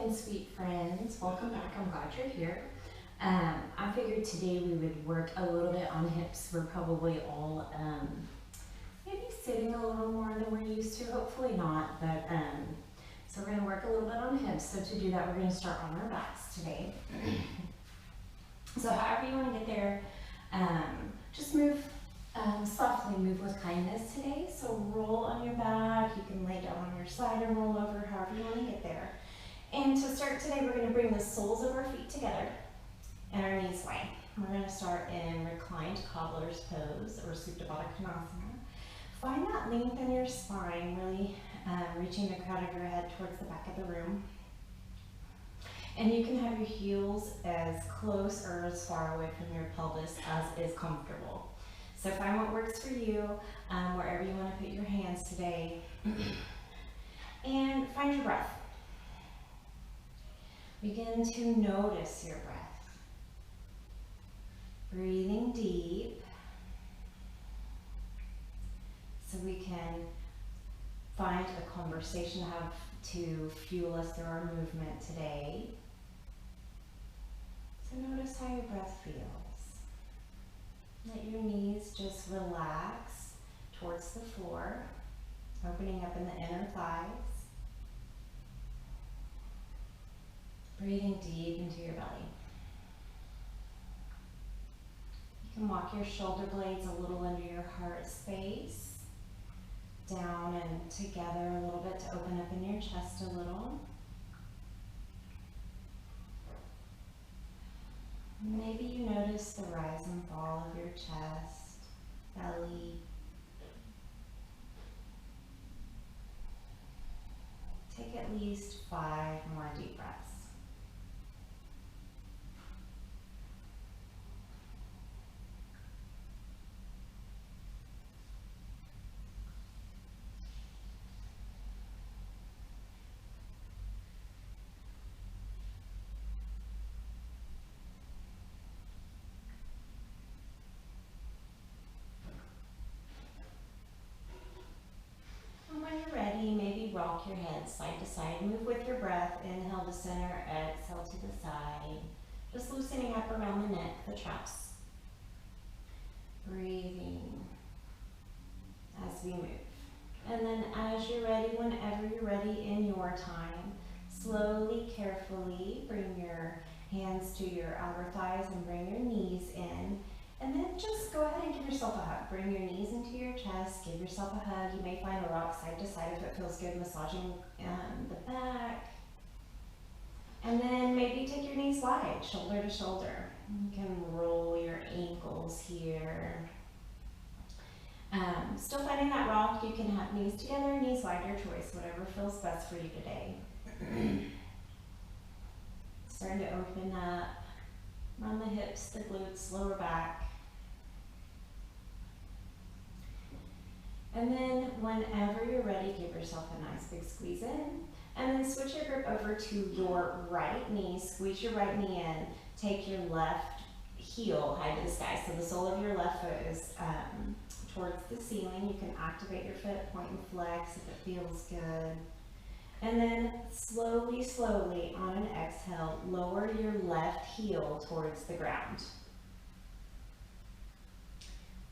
again, sweet friends. Welcome back. I'm glad you're here. I figured today we would work a little bit on hips. We're probably all maybe sitting a little more than we're used to. Hopefully not, but so we're going to work a little bit on hips. So to do that, we're going to start on our backs today. So however you want to get there, just move softly, move with kindness today. So roll on your back. You can lay down on your side and roll over, however you want to get there. And to start today, we're going to bring the soles of our feet together and our knees wide. We're going to start in reclined cobbler's pose or Supta Baddha Konasana. Find that length in your spine, really reaching the crown of your head towards the back of the room. And you can have your heels as close or as far away from your pelvis as is comfortable. So find what works for you, wherever you want to put your hands today. And find your breath. Begin to notice your breath. Breathing deep so we can find a conversation to have to fuel us through our movement today. So notice how your breath feels. Let your knees just relax towards the floor, opening up in the inner thighs. Breathing deep into your belly. You can walk your shoulder blades a little under your heart space, down and together a little bit to open up in your chest a little. Maybe you notice the rise and fall of your chest, belly. Take at least 5 more deep breaths. Maybe rock your head side to side. Move with your breath. Inhale to center, exhale to the side. Just loosening up around the neck, the traps. Breathing as we move. And then as you're ready, whenever you're ready in your time, slowly, carefully bring your hands to your outer thighs and bring your knees in. And then just go ahead and give yourself a hug. Bring your knees into your chest, give yourself a hug. You may find a rock side to side if it feels good, massaging the back. And then maybe take your knees wide, shoulder to shoulder. You can roll your ankles here. Still finding that rock, you can have knees together, knees wide, your choice, whatever feels best for you today. Starting to open up. Run the hips, the glutes, lower back. And then whenever you're ready, give yourself a nice big squeeze in. And then switch your grip over to your right knee. Squeeze your right knee in. Take your left heel high to the sky. So the sole of your left foot is towards the ceiling. You can activate your foot, point and flex if it feels good. And then slowly, slowly, on an exhale, lower your left heel towards the ground.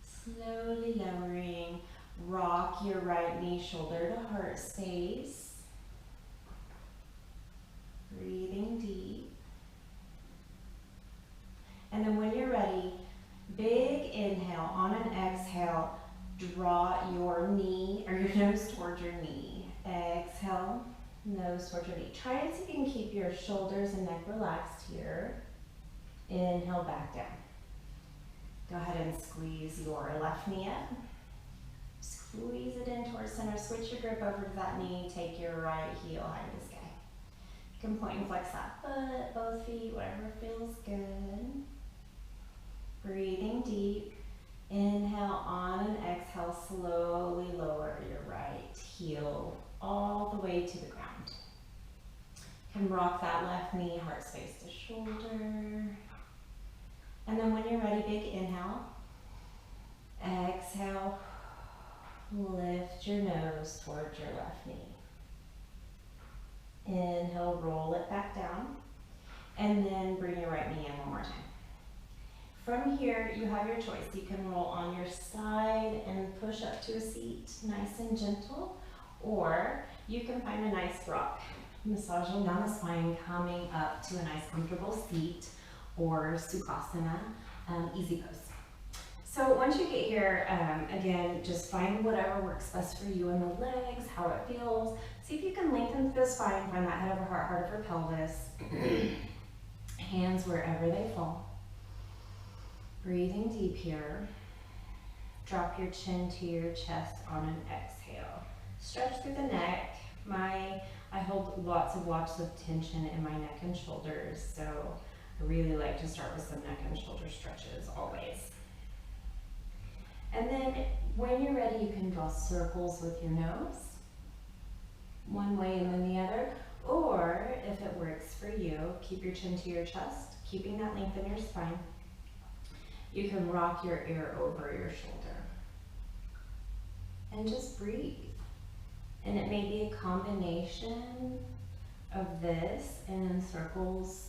Slowly lowering, rock your right knee shoulder to heart space. Breathing deep. And then when you're ready, big inhale. On an exhale, draw your knee or your nose towards your knee. Exhale. Nose towards your knee. Try and see if you can keep your shoulders and neck relaxed here. Inhale back down. Go ahead and squeeze your left knee up. Squeeze it in towards center. Switch your grip over to that knee. Take your right heel high to the sky. You can point and flex that foot, both feet, whatever feels good. Breathing deep. Inhale on and exhale. Slowly lower your right heel all the way to the ground. You can rock that left knee, heart space to shoulder. And then when you're ready, big inhale. Exhale. Lift your nose towards your left knee. Inhale, roll it it back down, and then bring your right knee in one more time. From here, you have your choice. You can roll on your side and push up to a seat, nice and gentle, or you can find a nice rock, massaging down the spine, coming up to a nice comfortable seat, or Sukhasana, easy pose. So once you get here, again, just find whatever works best for you in the legs, how it feels. See if you can lengthen the spine, find that head over heart, heart over pelvis. Hands wherever they fall. Breathing deep here. Drop your chin to your chest on an exhale. Stretch through the neck. I hold lots of tension in my neck and shoulders, so I really like to start with some neck and shoulder stretches always. And then when you're ready, you can draw circles with your nose, one way and then the other, or if it works for you, keep your chin to your chest, keeping that length in your spine. You can rock your ear over your shoulder and just breathe. And it may be a combination of this and circles.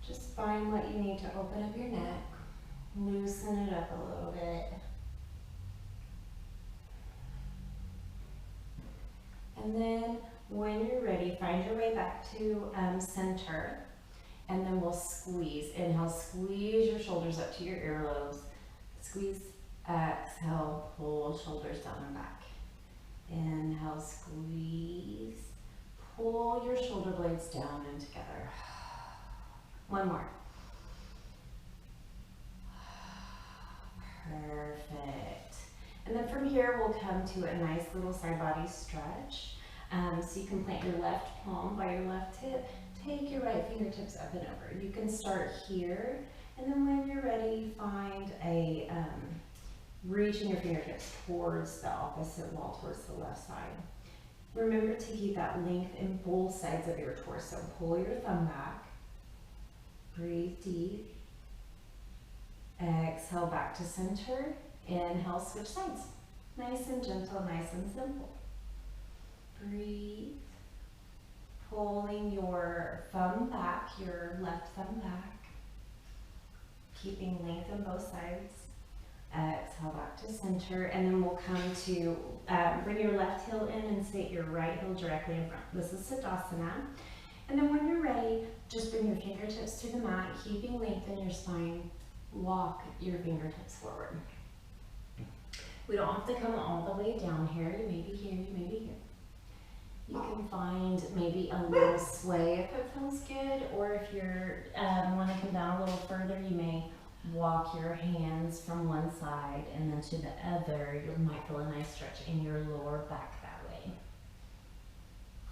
Just find what you need to open up your neck, loosen it up a little bit. And then when you're ready, find your way back to center, and then we'll squeeze. Inhale, squeeze your shoulders up to your earlobes. Squeeze, exhale, pull shoulders down and back. Inhale, squeeze, pull your shoulder blades down and together. One more. Perfect. And then from here, we'll come to a nice little side body stretch. So you can plant your left palm by your left hip. Take your right fingertips up and over. You can start here, and then when you're ready, find a, reaching your fingertips towards the opposite wall, towards the left side. Remember to keep that length in both sides of your torso. Pull your thumb back. Breathe deep. Exhale back to center. Inhale, switch sides. Nice and gentle, nice and simple. Breathe. Pulling your thumb back, your left thumb back. Keeping length on both sides. Exhale back to center, and then we'll come to bring your left heel in and sit your right heel directly in front. This is Siddhasana. And then when you're ready, just bring your fingertips to the mat, keeping length in your spine. Walk your fingertips forward. We don't have to come all the way down here. You may be here, you may be here. You can find maybe a little sway if it feels good, or if you're want to come down a little further, you may walk your hands from one side and then to the other. You might feel a nice stretch in your lower back that way.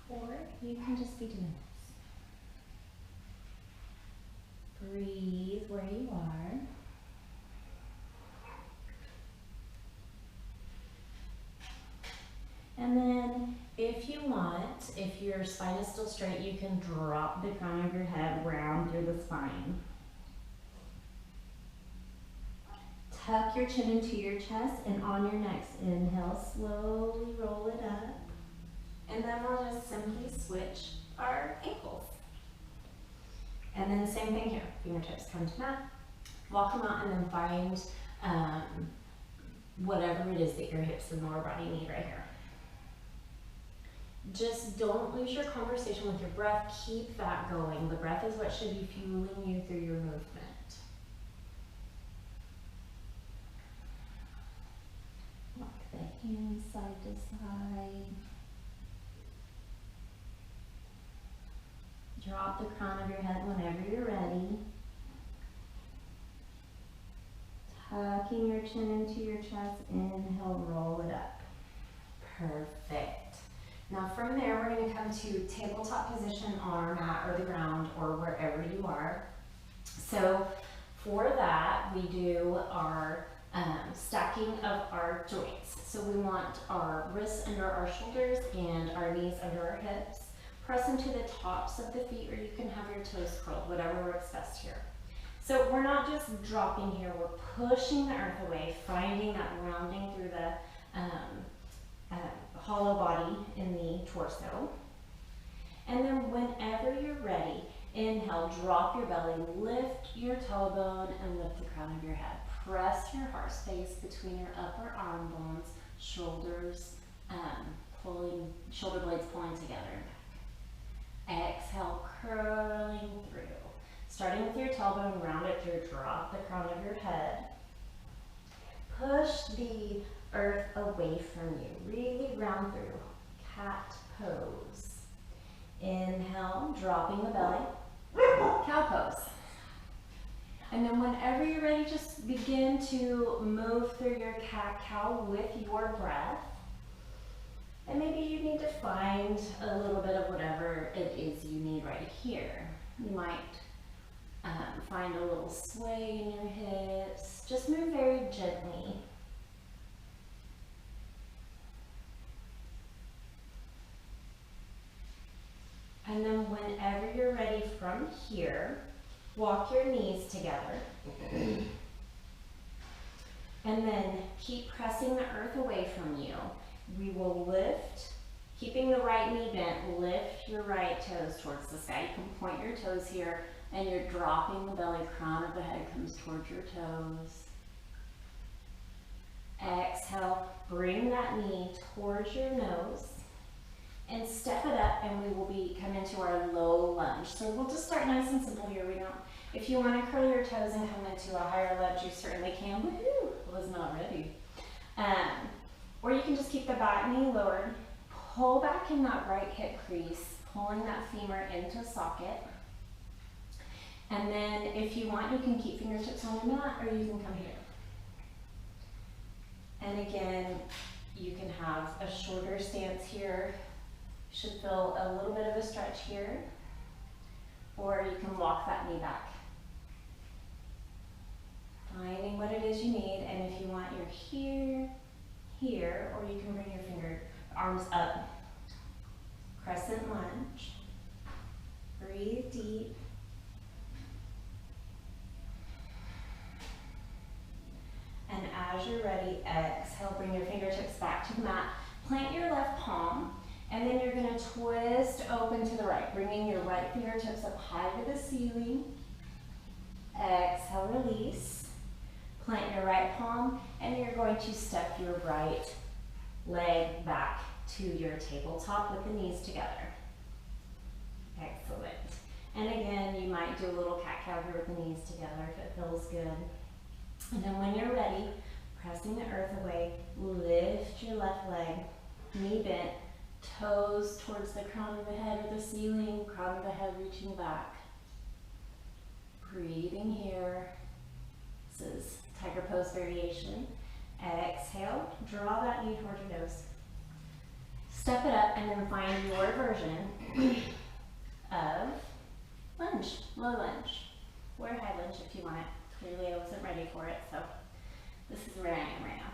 Or you can just be doing this. Breathe where you are. And then if you want, if your spine is still straight, you can drop the crown of your head round through the spine. Tuck your chin into your chest, and on your next inhale, slowly roll it up. And then we'll just simply switch our ankles. And then the same thing here. Fingertips come to mat, walk them out, and then find whatever it is that your hips and lower body need right here. Just don't lose your conversation with your breath. Keep that going. The breath is what should be fueling you through your movement. Rock the hands side to side. Drop the crown of your head whenever you're ready. Tucking your chin into your chest. Inhale, roll it up. Perfect. Now from there, we're going to come to tabletop position on our mat or the ground or wherever you are. So for that, we do our stacking of our joints. So we want our wrists under our shoulders and our knees under our hips. Press into the tops of the feet, or you can have your toes curled, whatever works best here. So we're not just dropping here, we're pushing the earth away, finding that rounding through the hollow body in the torso. And then whenever you're ready, Inhale, drop your belly, lift your tailbone and lift the crown of your head. Press your heart space between your upper arm bones, shoulders, shoulder blades pulling together and back. Exhale, curling through. Starting with your tailbone, round it through, drop the crown of your head. Push the earth away from you. Really round through. Cat pose. Inhale, dropping the belly. Cow pose. And then whenever you're ready, just begin to move through your cat-cow with your breath. And maybe you need to find a little bit of whatever it is you need right here. You might find a little sway in your hips. Just move very gently. And then whenever you're ready from here, walk your knees together. And then keep pressing the earth away from you. We will lift, keeping the right knee bent, lift your right toes towards the sky. You can point your toes here and you're dropping the belly, crown of the head comes towards your toes. Exhale, bring that knee towards your nose and step it up, and we will come into our low lunge. So we'll just start nice and simple here. If you want to curl your toes and come into a higher lunge, you certainly can. Woohoo! I was not ready. Or you can just keep the back knee lowered. Pull back in that right hip crease, pulling that femur into socket. And then if you want, you can keep fingertips on the mat, or you can come here. And again, you can have a shorter stance here. You should feel a little bit of a stretch here. Or you can walk that knee back. Finding what it is you need, and if you want, you're here, or you can bring your arms up. Crescent lunge. Breathe deep. And as you're ready, exhale, bring your fingertips back to the mat. Plant your left palm, and then you're going to twist open to the right, bringing your right fingertips up high to the ceiling. Exhale, release. Plant your right palm, and you're going to step your right leg back to your tabletop with the knees together. Excellent. And again, you might do a little cat-cow here with the knees together if it feels good. And then when you're ready, pressing the earth away, lift your left leg, knee bent, toes towards the crown of the head or the ceiling, crown of the head reaching back. Breathing here. This is tiger pose variation. Exhale, draw that knee towards your nose. Step it up and then find your version of lunge, low lunge, or high lunge if you want it. Clearly I wasn't ready for it, so this is where I am right now.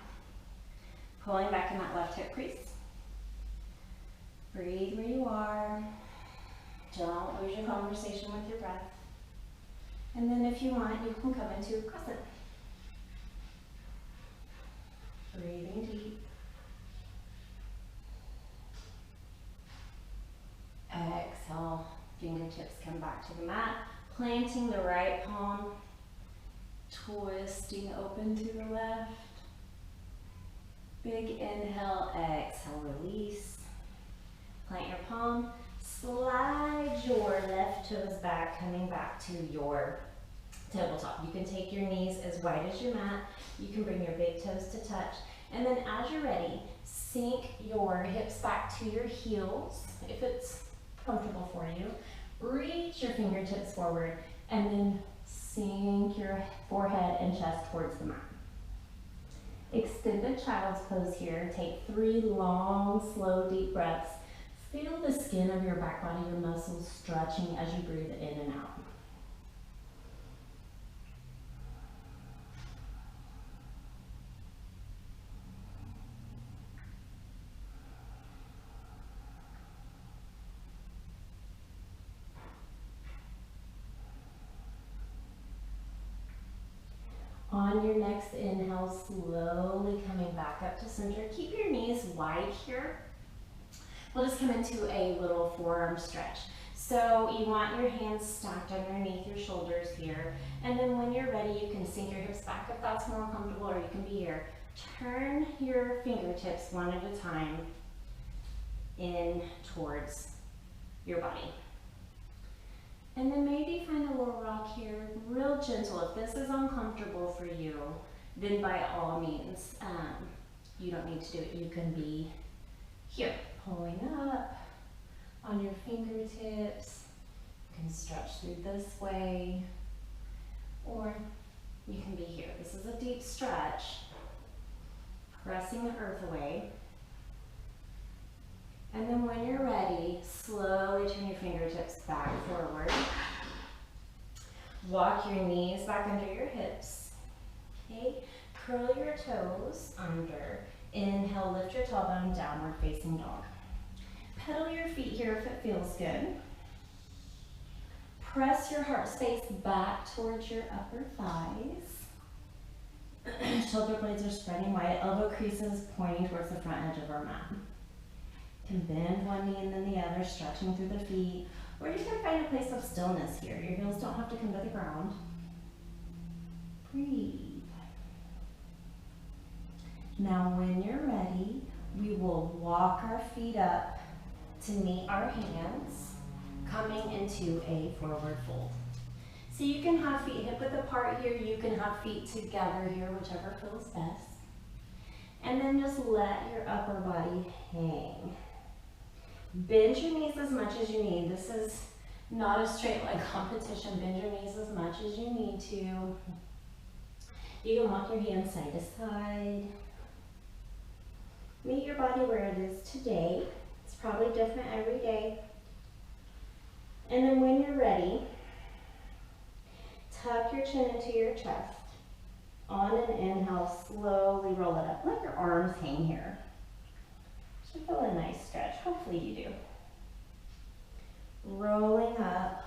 Pulling back in that left hip crease. Breathe where you are. Don't lose your conversation with your breath. And then if you want, you can come into a crescent. Breathing deep. Exhale, fingertips come back to the mat. Planting the right palm. Twisting open to the left. Big inhale, exhale, release. Plant your palm. Slide your left toes back, coming back to your tabletop. You can take your knees as wide as your mat. You can bring your big toes to touch. And then as you're ready, sink your hips back to your heels, if it's comfortable for you. Reach your fingertips forward, and then sink your forehead and chest towards the mat. Extended child's pose here. Take 3 long, slow, deep breaths. Feel the skin of your back body, your muscles stretching as you breathe in and out. On your next inhale, slowly coming back up to center. Keep your knees wide here. We'll just come into a little forearm stretch. So you want your hands stacked underneath your shoulders here. And then when you're ready, you can sink your hips back if that's more comfortable, or you can be here. Turn your fingertips one at a time in towards your body. And then maybe find a little rock here, real gentle. If this is uncomfortable for you, then by all means, you don't need to do it. You can be here, pulling up on your fingertips. You can stretch through this way, or you can be here. This is a deep stretch, pressing the earth away. And then when you're ready, slowly turn your fingertips back forward. Walk your knees back under your hips. Okay, curl your toes under. Inhale, lift your tailbone, downward facing dog. Pedal your feet here if it feels good. Press your heart space back towards your upper thighs. Shoulder blades are spreading wide, elbow creases pointing towards the front edge of our mat. You can bend one knee and then the other, stretching through the feet, or you can find a place of stillness here. Your heels don't have to come to the ground. Breathe. Now when you're ready, we will walk our feet up to meet our hands, coming into a forward fold. So you can have feet hip width apart here, you can have feet together here, whichever feels best. And then just let your upper body hang. Bend your knees as much as you need. This is not a straight leg competition. Bend your knees as much as you need to. You can walk your hands side to side. Meet your body where it is today. It's probably different every day. And then when you're ready, tuck your chin into your chest. On an inhale, slowly roll it up. Let your arms hang here. Should feel a nice stretch. Hopefully you do. Rolling up.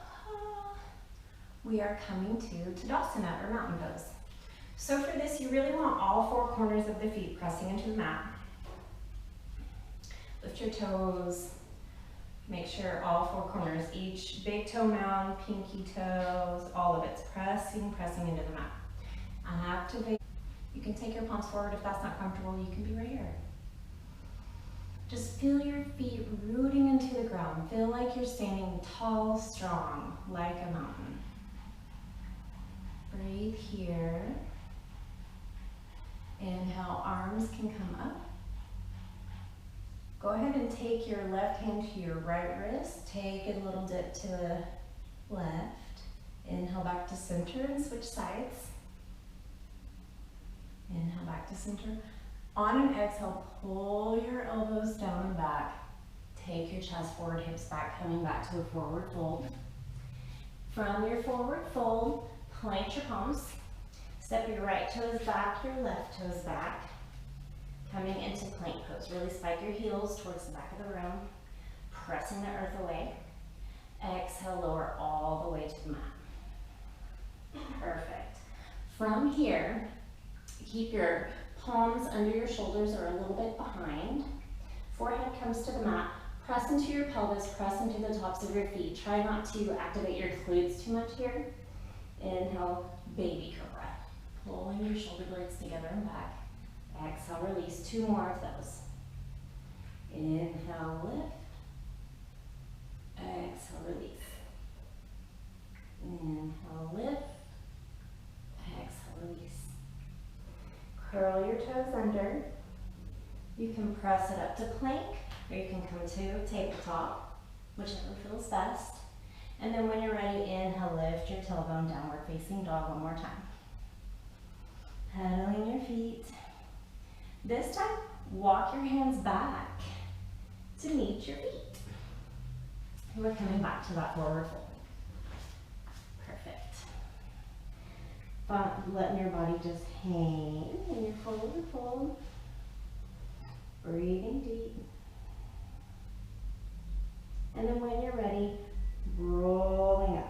We are coming to Tadasana, or mountain pose. So for this, you really want all four corners of the feet pressing into the mat. Lift your toes. Make sure all four corners, each big toe mound, pinky toes, all of it's pressing into the mat. Activate. You can take your palms forward if that's not comfortable. You can be right here. Just feel your feet rooting into the ground. Feel like you're standing tall, strong, like a mountain. Breathe here. Inhale, arms can come up. Go ahead and take your left hand to your right wrist. Take a little dip to the left. Inhale back to center and switch sides. Inhale back to center. On an exhale, pull your elbows down and back. Take your chest forward, hips back, coming back to a forward fold. From your forward fold, plant your palms. Step your right toes back, your left toes back. Coming into plank pose. Really spike your heels towards the back of the room. Pressing the earth away. Exhale, lower all the way to the mat. Perfect. From here, keep your palms under your shoulders or a little bit behind. Forehead comes to the mat. Press into your pelvis, press into the tops of your feet. Try not to activate your glutes too much here. Inhale, baby cobra. Pulling your shoulder blades together and back. Exhale, release. Two more of those. Inhale, lift. Exhale, release. Inhale, lift. Exhale, release. Curl your toes under. You can press it up to plank, or you can come to tabletop, whichever feels best. And then when you're ready, inhale, lift your tailbone, downward facing dog one more time. Pedaling your feet. This time, walk your hands back to meet your feet. And we're coming back to that forward fold. Perfect. Letting your body just hang in your forward fold. Breathing deep. And then when you're ready, rolling up.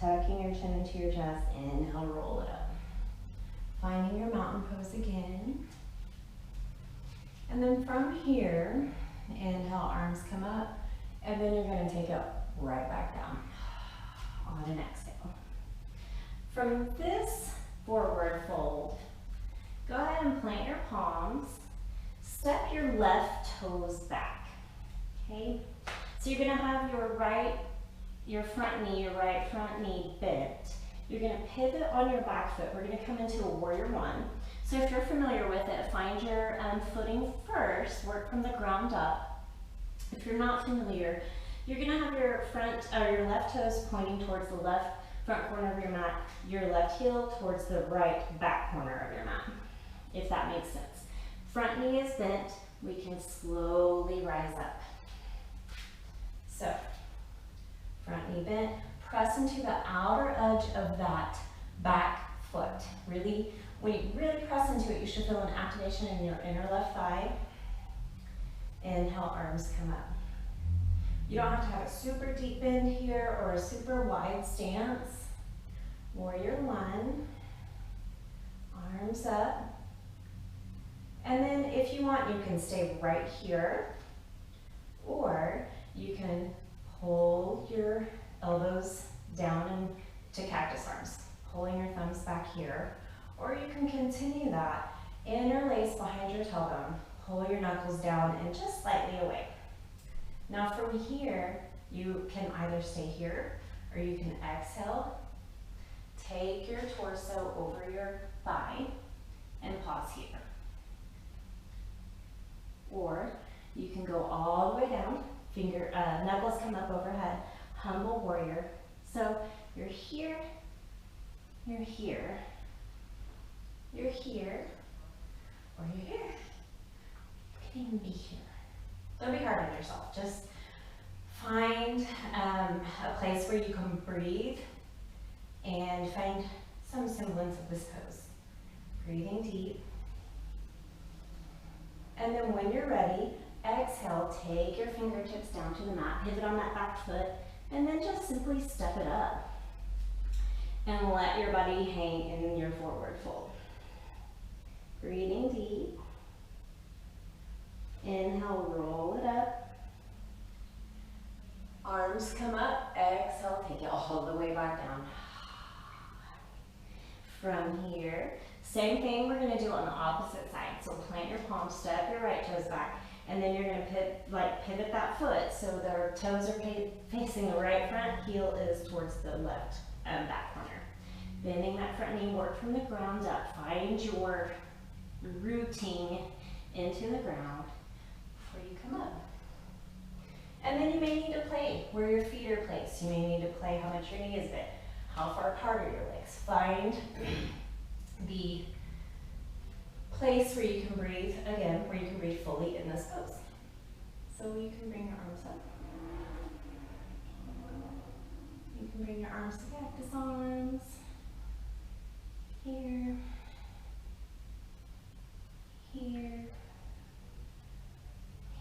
Tucking your chin into your chest. Inhale, roll it up. Finding your mountain pose again. And then from here, inhale, arms come up. And then you're going to take it right back down on an exhale. From this forward fold, go ahead and plant your palms, step your left toes back, okay? So you're gonna have your front knee, your right front knee bent. You're gonna pivot on your back foot. We're gonna come into a warrior one. So if you're familiar with it, find your footing first, work from the ground up. If you're not familiar, you're gonna have your your left toes pointing towards the left front corner of your mat, your left heel towards the right back corner of your mat, if that makes sense. Front knee is bent, we can slowly rise up. So, front knee bent, press into the outer edge of that back foot. Really, when you really press into it, you should feel an activation in your inner left thigh. Inhale, arms come up. You don't have to have a super deep bend here or a super wide stance. Warrior one, arms up. And then if you want, you can stay right here, or you can pull your elbows down into cactus arms, pulling your thumbs back here, or you can continue that. Interlace behind your tailbone, pull your knuckles down and just slightly away. Now from here, you can either stay here or you can exhale, take your torso over your thigh and pause here. Or you can go all the way down, knuckles come up overhead, humble warrior. So you're here, you're here, you're here, or you're here. You can even be here. Don't be hard on yourself. Just find a place where you can breathe and find some semblance of this pose. Breathing deep. And then when you're ready, exhale, take your fingertips down to the mat, pivot on that back foot, and then just simply step it up. And let your body hang in your forward fold. Breathing deep. Inhale, roll it up. Arms come up, exhale, take it all the way back down. From here, same thing we're gonna do on the opposite side. So plant your palms, step your right toes back, and then you're gonna pivot that foot so their toes are facing the right front, heel is towards the left back corner. Bending that front knee, work from the ground up. Find your rooting into the ground before you come up. And then you may need to play where your feet are placed. You may need to play how much your knee is bent, how far apart are your legs. Find the place where you can breathe, again, where you can breathe fully in this pose. So you can bring your arms up. You can bring your arms to cactus arms. Here. Here.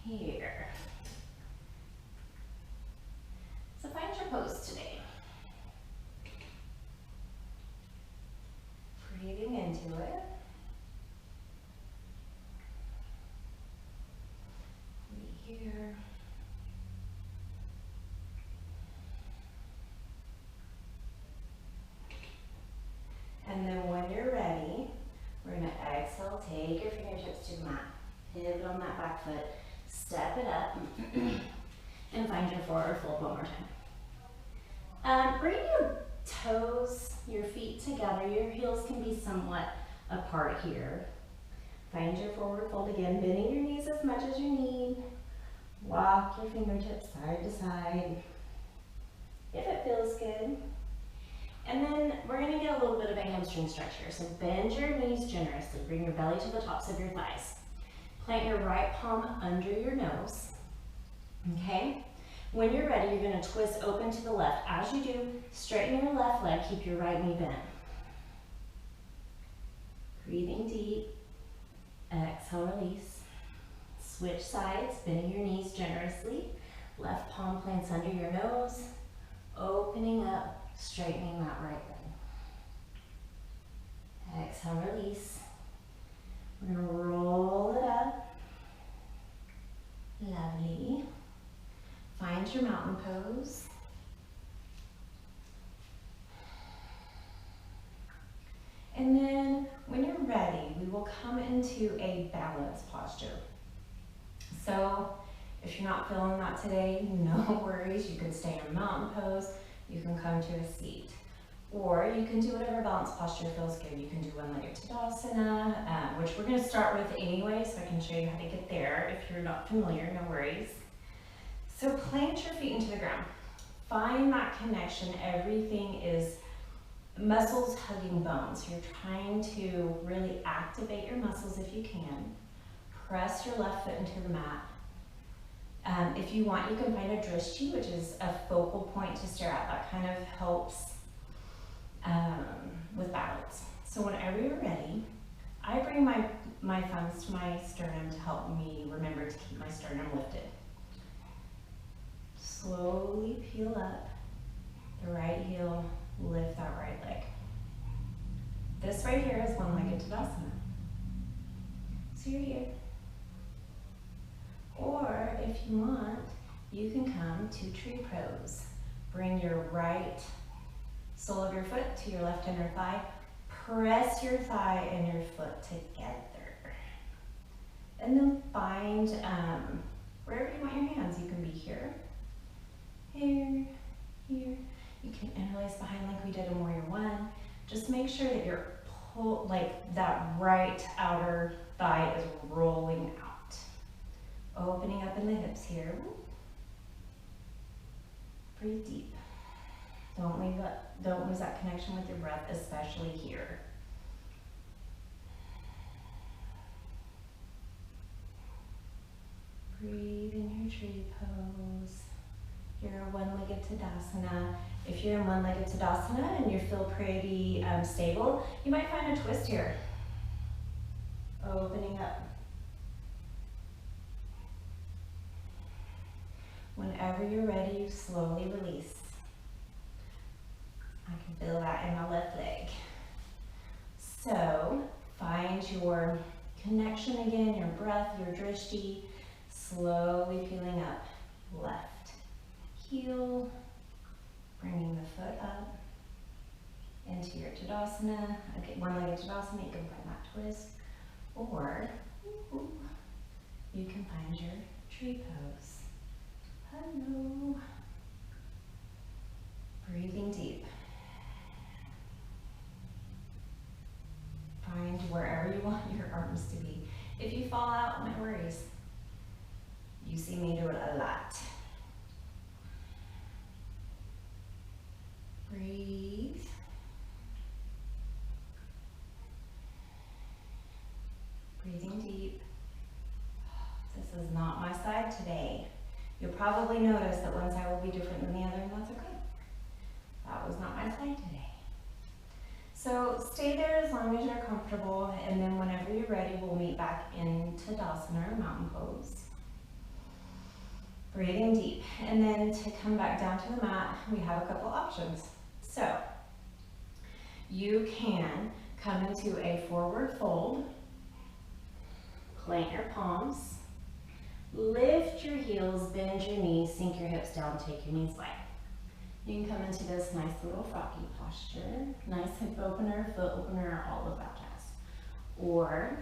Here. So find your pose today. Breathing into it. Be here. And then when you're ready, we're going to exhale, take your fingertips to the mat, pivot on that back foot, step it up, and find your forward fold one more time. Bring your toes, your feet together. Your heels can be somewhat apart here. Find your forward fold again, bending your knees as much as you need. Walk your fingertips side to side, if it feels good. And then we're going to get a little bit of a hamstring stretch here. So bend your knees generously. Bring your belly to the tops of your thighs. Plant your right palm under your nose. Okay? When you're ready, you're going to twist open to the left. As you do, straighten your left leg. Keep your right knee bent. Breathing deep. Exhale, release. Switch sides, bending your knees generously. Left palm plants under your nose. Opening up. Straightening that right leg. Exhale, release. We're going to roll it up. Lovely. Find your mountain pose. come into a balance posture. So if you're not feeling that today, no worries. You can stay in mountain pose. You can come to a seat. Or you can do whatever balance posture feels good. You can do one-legged Tadasana, which we're going to start with anyway, so I can show you how to get there. If you're not familiar, no worries. So plant your feet into the ground. Find that connection. Everything is muscles hugging bones. You're trying to really activate your muscles if you can. Press your left foot into the mat. If you want, you can find a drishti, which is a focal point to stare at. That kind of helps with balance. So whenever you're ready, I bring my thumbs to my sternum to help me remember to keep my sternum lifted. Slowly peel up the right heel, lift that right leg. This right here is one-legged Tadasana. So you're here. Or if you want, you can come to tree pose. Bring your right sole of your foot to your left inner thigh. Press your thigh and your foot together. And then find wherever you want your hands. You can be here, here, here. You can interlace behind like we did in Warrior One. Just make sure that you're like that right outer thigh is rolling out. Opening up in the hips here. Breathe deep. Don't lose that connection with your breath, especially here. Breathe in your tree pose. You're a one-legged Tadasana. If you're in one-legged Tadasana and you feel pretty stable, you might find a twist here. Opening up. Whenever you're ready, you slowly release. I can feel that in my left leg. So find your connection again, your breath, your drishti. Slowly peeling up. Left heel, bringing the foot up into your Tadasana. Okay, one-legged Tadasana, you can find that twist. Or you can find your tree pose. Hello. Breathing deep. Find wherever you want your arms to be. If you fall out, no worries. You see me do it a lot. Breathe. Breathing deep. This is not my side today. You'll probably notice that one side will be different than the other, and that's okay. That was not my side today. So stay there as long as you're comfortable, and then whenever you're ready, we'll meet back in Tadasana or mountain pose. Breathing deep. And then to come back down to the mat, we have a couple options. So you can come into a forward fold, plant your palms, lift your heels, bend your knees, sink your hips down, take your knees wide. You can come into this nice little froggy posture, nice hip opener, foot opener, all of that jazz. Or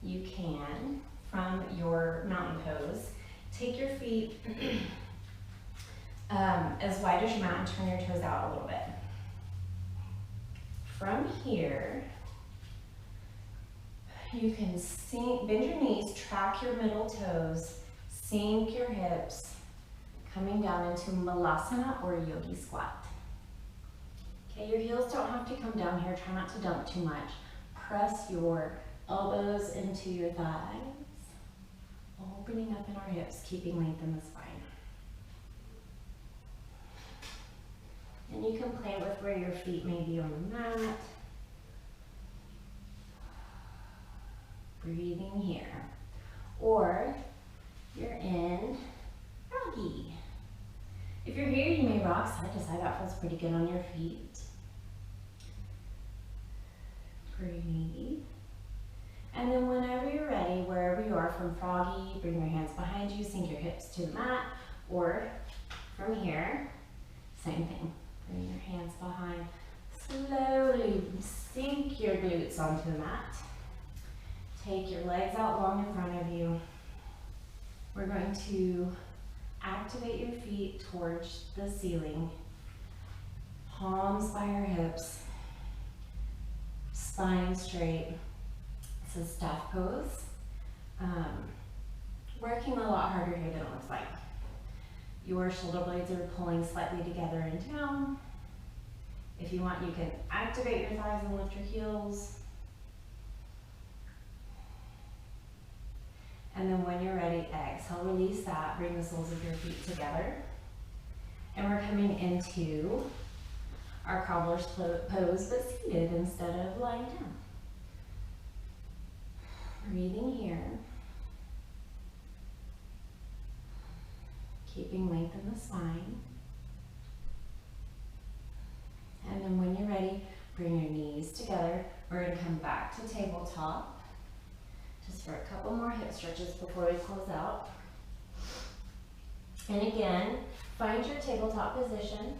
you can, from your mountain pose, take your feet as wide as your mat and turn your toes out a little bit. From here, you can bend your knees, track your middle toes, sink your hips, coming down into Malasana or Yogi Squat. Okay, your heels don't have to come down here. Try not to dump too much. Press your elbows into your thighs, opening up in our hips, keeping length in the spine. And you can play with where your feet may be on the mat. Breathing here. Or you're in froggy. If you're here, you may rock side to side. That feels pretty good on your feet. Breathe. And then whenever you're ready, wherever you are, from froggy, bring your hands behind you, sink your hips to the mat, or from here, same thing. Bring your hands behind. Slowly sink your glutes onto the mat. Take your legs out long in front of you. We're going to activate your feet towards the ceiling. Palms by our hips. Spine straight. It's a staff pose. Working a lot harder here than it looks like. Your shoulder blades are pulling slightly together and down. If you want, you can activate your thighs and lift your heels. And then when you're ready, exhale, release that. Bring the soles of your feet together. And we're coming into our cobbler's pose, but seated instead of lying down. Breathing here. Keeping length in the spine. And then when you're ready, bring your knees together. We're going to come back to tabletop. Just for a couple more hip stretches before we close out. And again, find your tabletop position.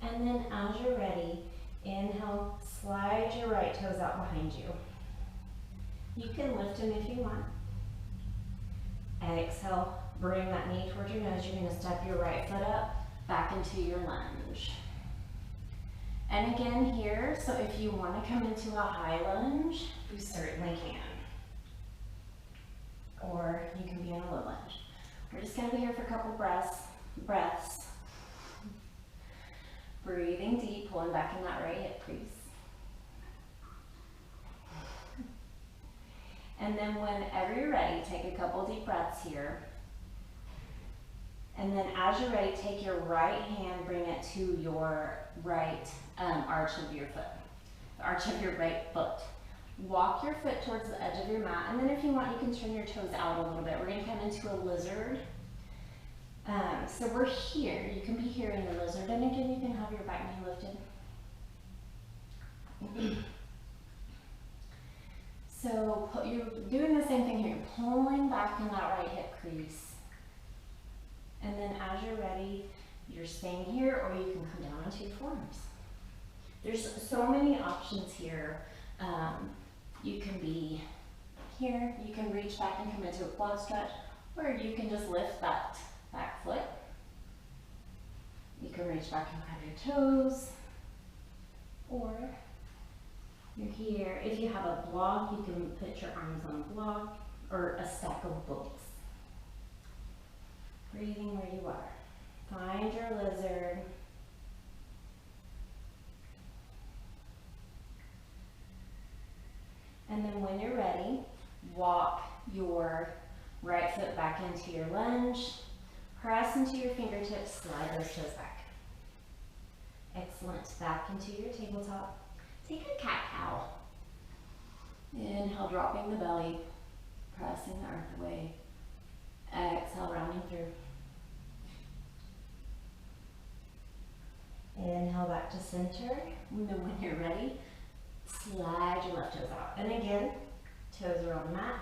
And then as you're ready, inhale, slide your right toes out behind you. You can lift them if you want. Exhale, bring that knee towards your nose. You're going to step your right foot up, back into your lunge. And again here, so if you want to come into a high lunge, you certainly can. Or you can be in a low lunge. We're just going to be here for a couple breaths. Breathing deep, pulling back in that right hip crease. And then whenever you're ready, take a couple deep breaths here. And then as you're ready, take your right hand, bring it to your right arch of your foot, the arch of your right foot. Walk your foot towards the edge of your mat, and then if you want, you can turn your toes out a little bit. We're going to come into a lizard. So we're here. You can be here in the lizard, and again, you can have your back knee lifted. So you're doing the same thing here. You're pulling back in that right hip crease. And then as you're ready, you're staying here, or you can come down onto your forearms. There's so many options here. You can be here, you can reach back and come into a quad stretch, or you can just lift that back foot. You can reach back and grab your toes, or you're here. If you have a block, you can put your arms on a block or a stack of books. Breathing where you are. Find your lizard. And then when you're ready, walk your right foot back into your lunge. Press into your fingertips, slide those toes back. Excellent. Back into your tabletop. Take a cat-cow. Inhale, dropping the belly, pressing the earth away. Exhale, rounding through. Inhale back to center. And then when you're ready, slide your left toes out. And again, toes are on the mat.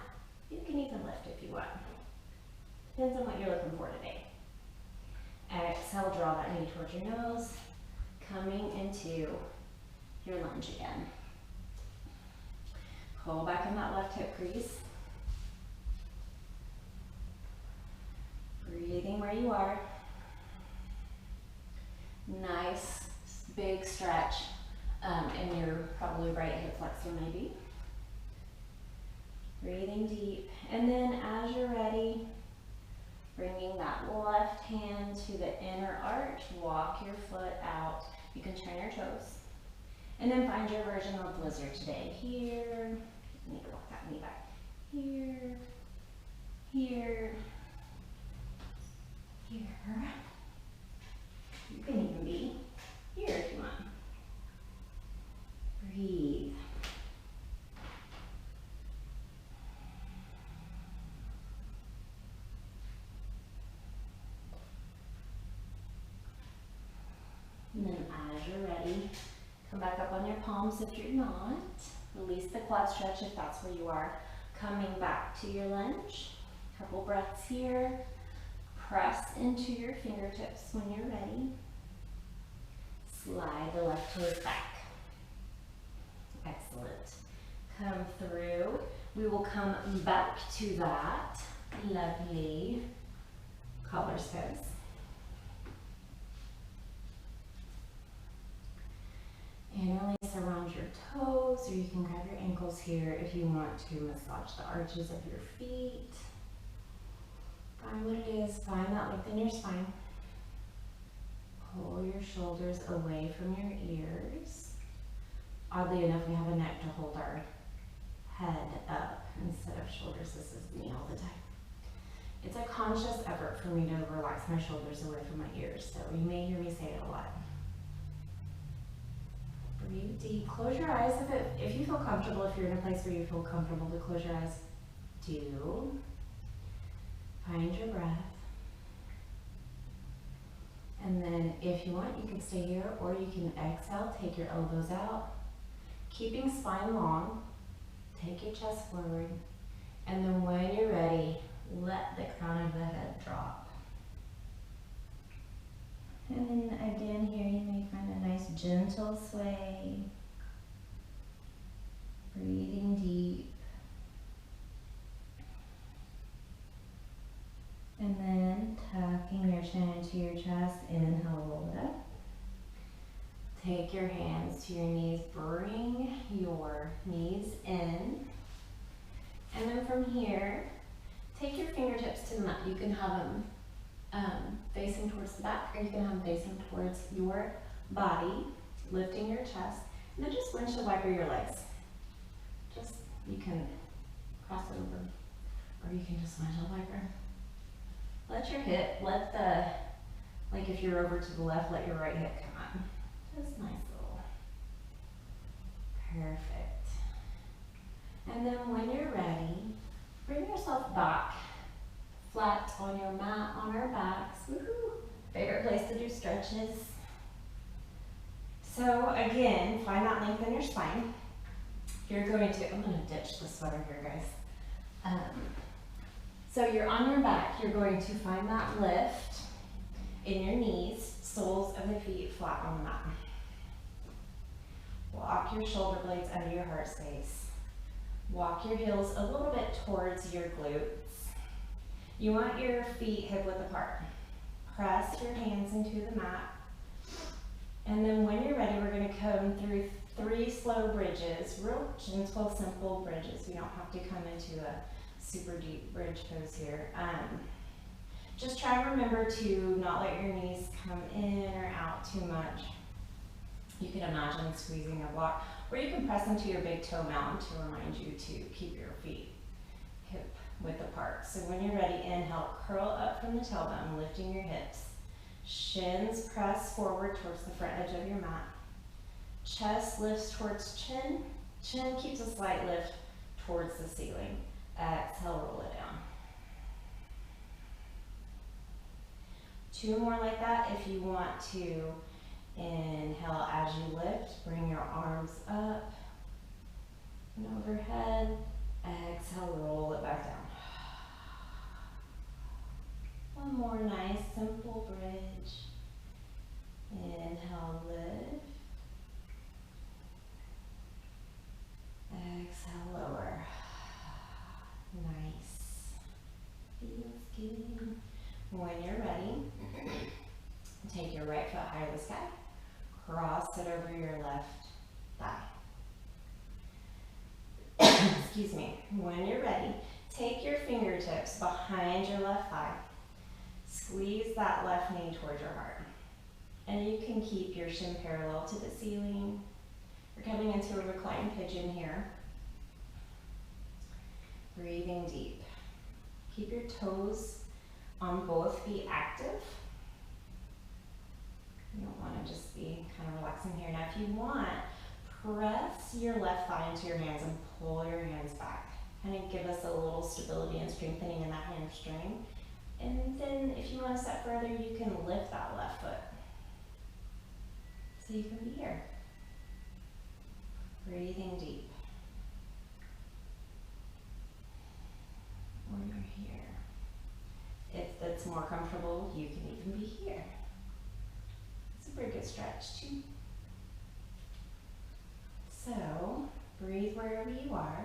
You can even lift if you want. Depends on what you're looking for today. Exhale, draw that knee towards your nose. Coming into your lunge again. Pull back in that left hip crease. Breathing where you are. Nice big stretch in your probably right hip flexor maybe. Breathing deep. And then as you're ready, bringing that left hand to the inner arch, walk your foot out. You can turn your toes. And then find your version of lizard today. Here, you need to walk that knee back. Here, here, here. You can even be here if you want. Breathe. And then as you're ready, come back up on your palms if you're not. Release the quad stretch if that's where you are. Coming back to your lunge. Couple breaths here. Press into your fingertips when you're ready. Slide the left toes back. Excellent. come through. We will come back to that lovely cobbler's pose. Interlace around your toes, or you can grab your ankles here if you want to massage the arches of your feet. Find what it is, find that length in your spine. Pull your shoulders away from your ears. Oddly enough, we have a neck to hold our head up instead of shoulders. This is me all the time. It's a conscious effort for me to relax my shoulders away from my ears, so you may hear me say it a lot. Breathe deep. Close your eyes if you feel comfortable. If you're in a place where you feel comfortable to close your eyes, do. Find your breath. And then if you want, you can stay here, or you can exhale, take your elbows out. Keeping spine long, take your chest forward. And then when you're ready, let the crown of the head drop. And then again here, you may find a nice gentle sway. Breathing deep. And then tucking your chin into your chest, inhale, roll it up. Take your hands to your knees, bring your knees in. And then from here, take your fingertips to the mat. You can have them facing towards the back, or you can have them facing towards your body, lifting your chest. And then just windshield wiper your legs. You can cross it over, or you can just windshield wiper. Let your hip, like if you're over to the left, let your right hip come up. Just nice little, perfect. And then when you're ready, bring yourself back, flat on your mat, on our backs. Woohoo! Favorite place to do stretches. So again, find that length in your spine. You're going to, I'm going to ditch the sweater here, guys. So you're on your back, you're going to find that lift in your knees, soles of the feet flat on the mat. Walk your shoulder blades under your heart space. Walk your heels a little bit towards your glutes. You want your feet hip width apart. Press your hands into the mat. And then when you're ready, we're going to come through 3 slow bridges, real gentle, simple bridges. We don't have to come into a super deep bridge pose here. Just try and remember to not let your knees come in or out too much. You can imagine squeezing a block, or you can press into your big toe mountain to remind you to keep your feet hip width apart. So when you're ready, inhale, curl up from the tailbone, lifting your hips. Shins press forward towards the front edge of your mat. Chest lifts towards chin. Chin keeps a slight lift towards the ceiling. Exhale, roll it down. 2 more like that. If you want to inhale as you lift, bring your arms up and overhead. Exhale, roll it back down. One more nice simple bridge. Inhale, lift. Exhale, lower. Nice. Feels good. When you're ready, take your right foot high to the sky. Cross it over your left thigh. Excuse me. When you're ready, take your fingertips behind your left thigh. Squeeze that left knee towards your heart. And you can keep your shin parallel to the ceiling. We're coming into a reclined pigeon here. Breathing deep. Keep your toes on both feet active. You don't want to just be kind of relaxing here. Now if you want, press your left thigh into your hands and pull your hands back. Kind of give us a little stability and strengthening in that hamstring. And then if you want to step further, you can lift that left foot. So you can be here. Breathing deep. Or you're here. If that's more comfortable, you can even be here. It's a pretty good stretch too. So breathe breathe wherever you are.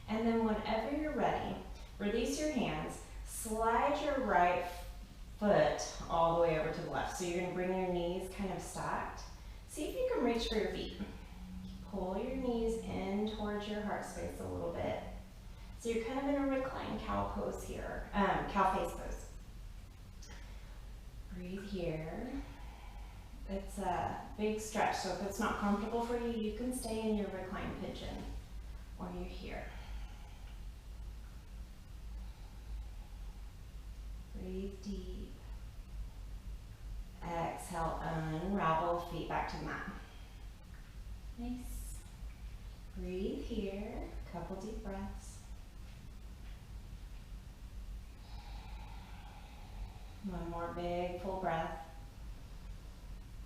And then whenever you're ready, release your hands, slide your right foot all the way over to the left. So you're gonna bring your knees kind of stacked. See if you can reach for your feet. Pull your knees in towards your heart space a little bit. So you're kind of in a reclined cow pose here, cow face pose. Breathe here. It's a big stretch, so if it's not comfortable for you, you can stay in your reclined pigeon or you're here. Breathe deep. Exhale, unravel, feet back to the mat. Nice. Breathe here, couple deep breaths. One more big full breath.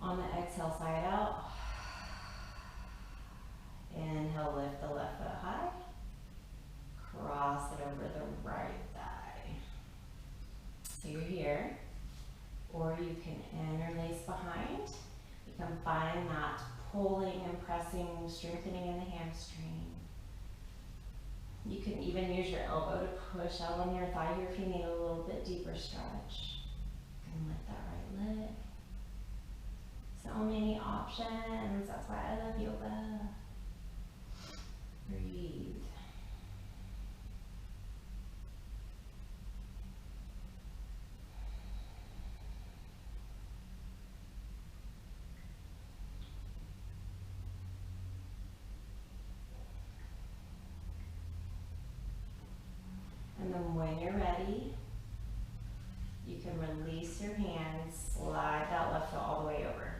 On the exhale, side out. Inhale, lift the left foot high. Cross it over the right thigh. So you're here. Or you can interlace behind. You can find that pulling and pressing, strengthening in the hamstring. You can even use your elbow to push out on your thigh here if you need a little bit deeper stretch. You can lift that right leg. So many options. That's why I love yoga. Breathe. And then when you're ready, you can release your hands, slide that left foot all the way over.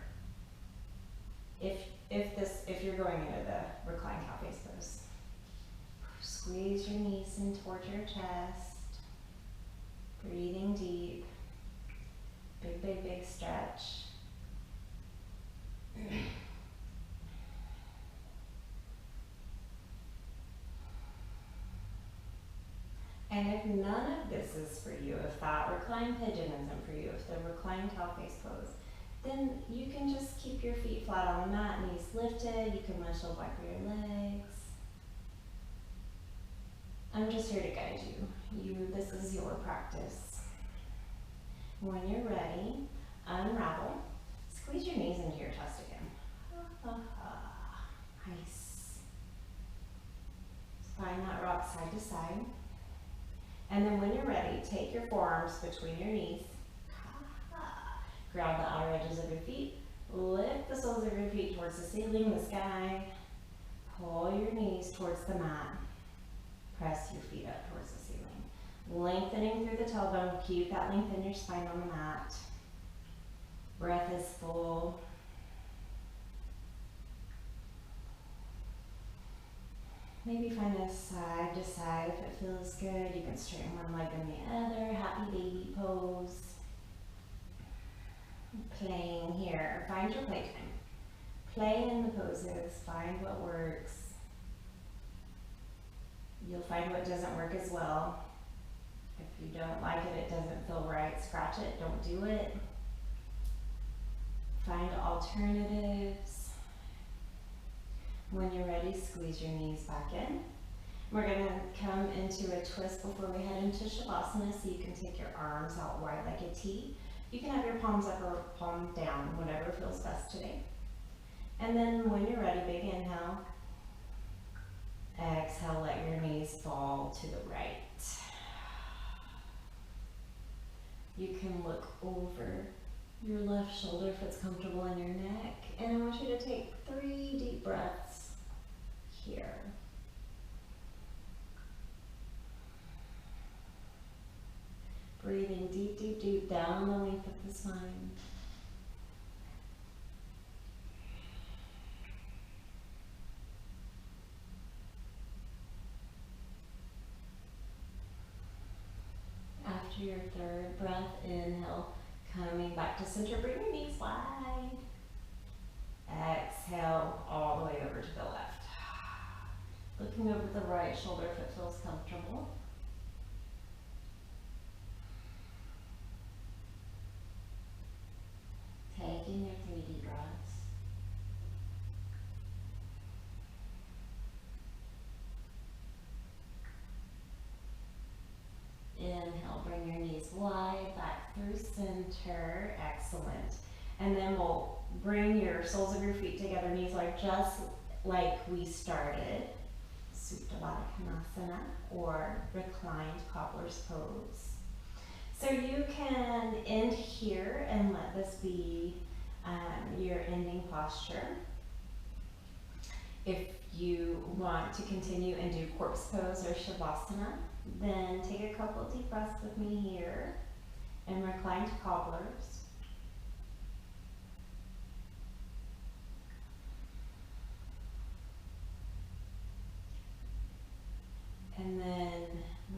If you're going into the reclined cow face pose, squeeze your knees in towards your chest, breathing deep, big, big, big stretch. And if none of this is for you, if that reclined pigeon isn't for you, if the reclined cow face pose, then you can just keep your feet flat on the mat, knees lifted. You can windshield wiper your legs. I'm just here to guide you. This is your practice. When you're ready, unravel. Squeeze your knees into your chest again. Nice. Find that rock side to side. And then when you're ready, take your forearms between your knees. Grab the outer edges of your feet. Lift the soles of your feet towards the ceiling, the sky. Pull your knees towards the mat. Press your feet up towards the ceiling. Lengthening through the tailbone. Keep that length in your spine on the mat. Breath is full. Maybe find a side to side if it feels good. You can straighten one leg and the other. Happy baby pose. Playing here. Find your playtime. Play in the poses. Find what works. You'll find what doesn't work as well. If you don't like it, it doesn't feel right, scratch it, don't do it. Find alternatives. When you're ready, squeeze your knees back in. We're going to come into a twist before we head into Shavasana, so you can take your arms out wide like a T. You can have your palms up or palm down, whatever feels best today. And then when you're ready, big inhale. Exhale, let your knees fall to the right. You can look over your left shoulder if it's comfortable in your neck. And I want you to take 3 deep breaths here. Breathing deep, deep, deep down the length of the spine. After your 3rd breath, inhale, coming back to center, bring your knees wide. Exhale, all the way over to the left. Looking over the right shoulder if it feels comfortable. Taking your 3 deep breaths. center. Excellent. And then we'll bring your soles of your feet together, knees like just like we started. Supta Baddha Konasana, or reclined cobbler's pose. So you can end here and let this be your ending posture. If you want to continue and do corpse pose or shavasana, then take a couple deep breaths with me here and reclined cobblers. And then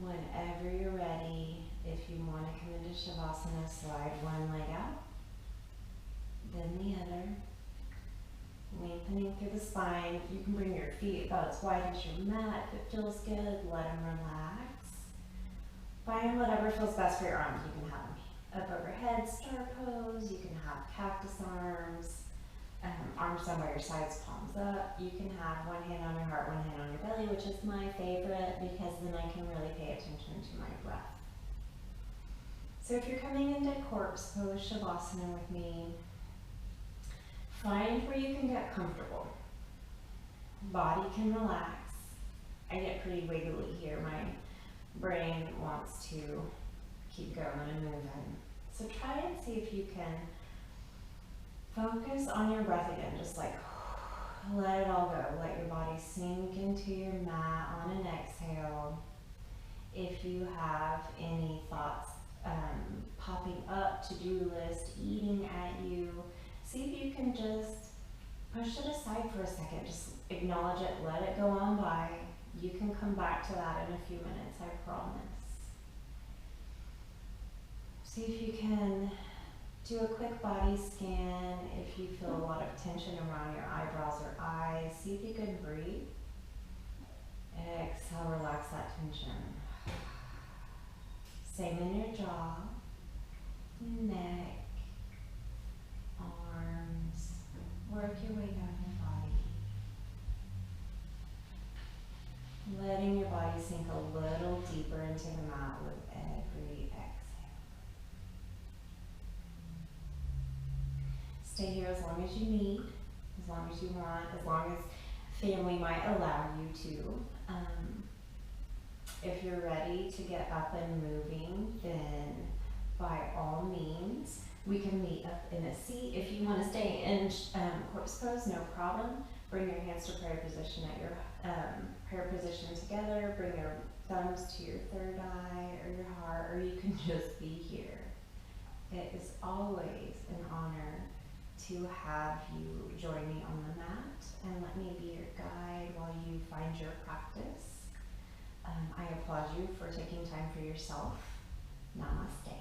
whenever you're ready, if you want to come into shavasana, slide one leg out, then the other. Lengthening through the spine. You can bring your feet about as wide as your mat. If it feels good, let them relax. Find whatever feels best for your arms. You can have up overhead star pose. You can have cactus arms. Arms down by your sides, palms up. You can have one hand on your heart, one hand on your belly, which is my favorite because then I can really pay attention to my breath. So if you're coming into corpse pose shavasana with me, find where you can get comfortable. Body can relax. I get pretty wiggly here. My brain wants to keep going and moving. So try and see if you can focus on your breath again. Just like let it all go. Let your body sink into your mat on an exhale. If you have any thoughts popping up, to-do list, eating at you, see if you can just push it aside for a second. Just acknowledge it, let it go on by. You can come back to that in a few minutes, I promise. See if you can do a quick body scan. If you feel a lot of tension around your eyebrows or eyes, see if you can breathe. Exhale, relax that tension. Same in your jaw, neck, arms. Work your way down your body. Letting your body sink a little deeper into the mat with every exhale. Stay here as long as you need, as long as you want, as long as family might allow you to. If you're ready to get up and moving, then by all means, we can meet up in a seat. If you want to stay in corpse pose, no problem. Bring your hands to prayer position at your prayer position together. Bring your thumbs to your third eye or your heart, or you can just be here. It is always an honor to have you join me on the mat and let me be your guide while you find your practice. I applaud you for taking time for yourself. Namaste.